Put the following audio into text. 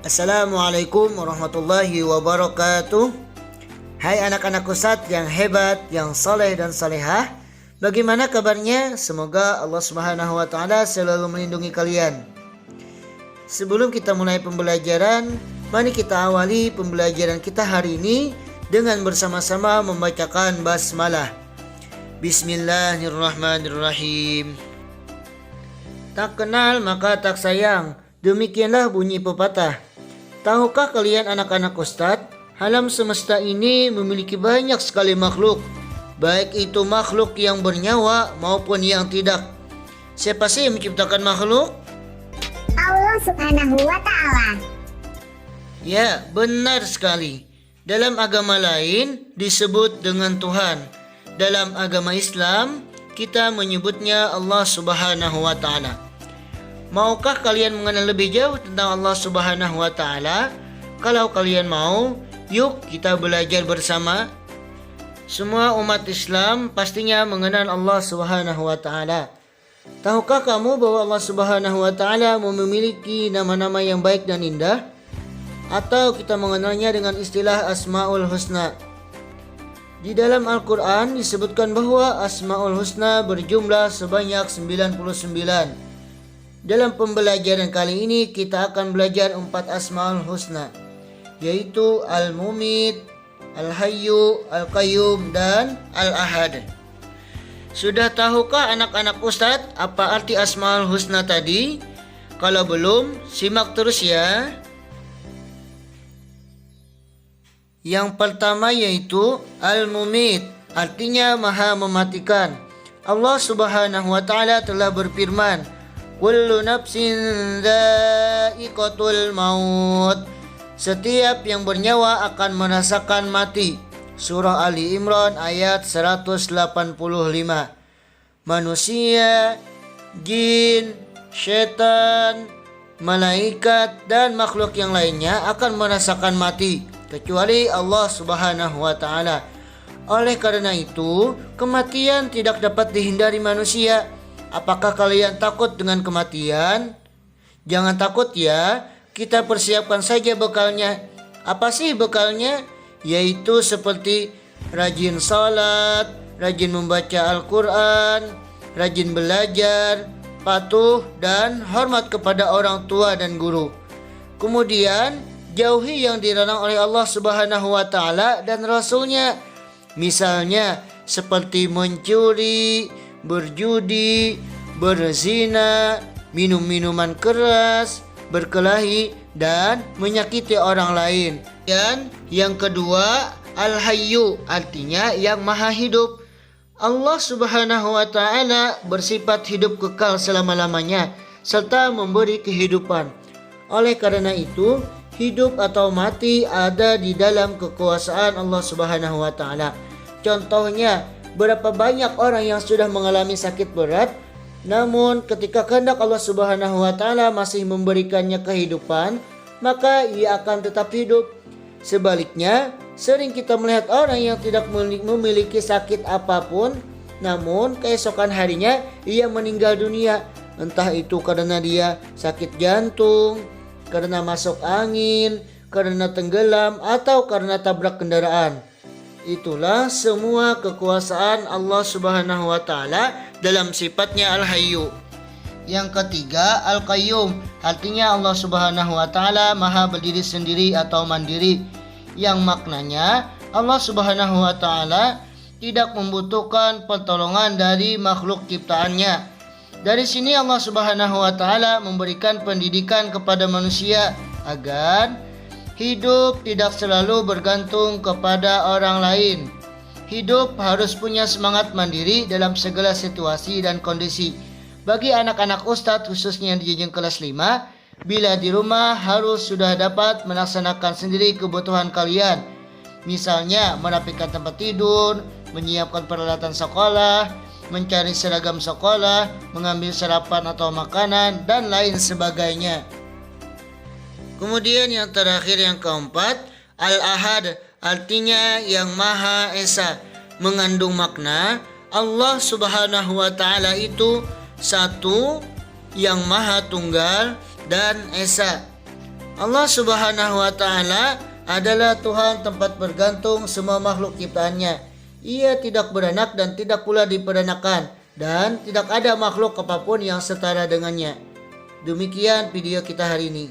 Assalamualaikum warahmatullahi wabarakatuh. Hai anak-anak Ustadz yang hebat, yang saleh dan salehah. Bagaimana kabarnya? Semoga Allah Subhanahu wa taala selalu melindungi kalian. Sebelum kita mulai pembelajaran, mari kita awali pembelajaran kita hari ini dengan bersama-sama membacakan basmalah. Bismillahirrahmanirrahim. Tak kenal maka tak sayang. Demikianlah bunyi pepatah. Tahukah kalian anak-anak Ustadz, alam semesta ini memiliki banyak sekali makhluk, baik itu makhluk yang bernyawa maupun yang tidak. Siapa sih yang menciptakan makhluk? Allah Subhanahu wa ta'ala. Ya, benar sekali. Dalam agama lain disebut dengan Tuhan. Dalam agama Islam, kita menyebutnya Allah Subhanahu wa ta'ala. Maukah kalian mengenal lebih jauh tentang Allah Subhanahu wa ta'ala? Kalau kalian mau, yuk kita belajar bersama. Semua umat Islam pastinya mengenal Allah Subhanahu wa ta'ala. Tahukah kamu bahwa Allah Subhanahu wa ta'ala memiliki nama-nama yang baik dan indah? Atau kita mengenalnya dengan istilah Asmaul Husna. Di dalam Al-Quran disebutkan bahwa Asmaul Husna berjumlah sebanyak 99. Dalam pembelajaran kali ini kita akan belajar 4 Asmaul Husna, yaitu Al-Mumit, Al-Hayyu, Al-Qayyum, dan Al-Ahad. Sudah tahukah anak-anak Ustadz apa arti Asmaul Husna tadi? Kalau belum, simak terus ya. Yang pertama yaitu Al-Mumit, artinya maha mematikan. Allah Subhanahu wa ta'ala telah berfirman, Kullu nafsin dha'iqatul maut. Setiap yang bernyawa akan merasakan mati. Surah Ali Imran ayat 185. Manusia, jin, syaitan, malaikat, dan makhluk yang lainnya akan merasakan mati, kecuali Allah Subhanahu wa ta'ala. Oleh karena itu, kematian tidak dapat dihindari manusia. Apakah kalian takut dengan kematian? Jangan takut ya, kita persiapkan saja bekalnya. Apa sih bekalnya? Yaitu seperti rajin salat, rajin membaca Al-Quran, rajin belajar, patuh, dan hormat kepada orang tua dan guru. Kemudian, jauhi yang dilarang oleh Allah Subhanahu wa ta'ala dan Rasulnya. Misalnya, seperti mencuri, berjudi, berzina, minum minuman keras, berkelahi, dan menyakiti orang lain. Dan yang kedua, Al-Hayyu, artinya yang maha hidup. Allah Subhanahu wa ta'ala bersifat hidup kekal selama-lamanya, serta memberi kehidupan. Oleh karena itu, hidup atau mati ada di dalam kekuasaan Allah Subhanahu wa ta'ala. Contohnya, berapa banyak orang yang sudah mengalami sakit berat, namun ketika kehendak Allah Subhanahu wa ta'ala masih memberikannya kehidupan, maka ia akan tetap hidup. Sebaliknya, sering kita melihat orang yang tidak memiliki sakit apapun, namun keesokan harinya ia meninggal dunia. Entah itu karena dia sakit jantung, karena masuk angin, karena tenggelam, atau karena tabrak kendaraan. Itulah semua kekuasaan Allah Subhanahu wa ta'ala dalam sifatnya Al-Hayyu. Yang ketiga, Al-Qayyum, artinya Allah Subhanahu wa ta'ala maha berdiri sendiri atau mandiri, yang maknanya Allah Subhanahu wa ta'ala tidak membutuhkan pertolongan dari makhluk ciptaannya. Dari sini Allah Subhanahu wa ta'ala memberikan pendidikan kepada manusia agar hidup tidak selalu bergantung kepada orang lain. Hidup harus punya semangat mandiri dalam segala situasi dan kondisi. Bagi anak-anak Ustadz khususnya yang di jenjang kelas 5, bila di rumah harus sudah dapat melaksanakan sendiri kebutuhan kalian. Misalnya merapikan tempat tidur, menyiapkan peralatan sekolah, mencari seragam sekolah, mengambil sarapan atau makanan, dan lain sebagainya. Kemudian yang terakhir, yang keempat, Al-Ahad, artinya yang Maha Esa, mengandung makna Allah Subhanahu wa ta'ala itu satu, yang Maha Tunggal, dan Esa. Allah Subhanahu wa Ta'ala adalah Tuhan tempat bergantung semua makhluk ciptaannya. Ia tidak beranak dan tidak pula diperanakan, dan tidak ada makhluk apapun yang setara dengannya. Demikian video kita hari ini.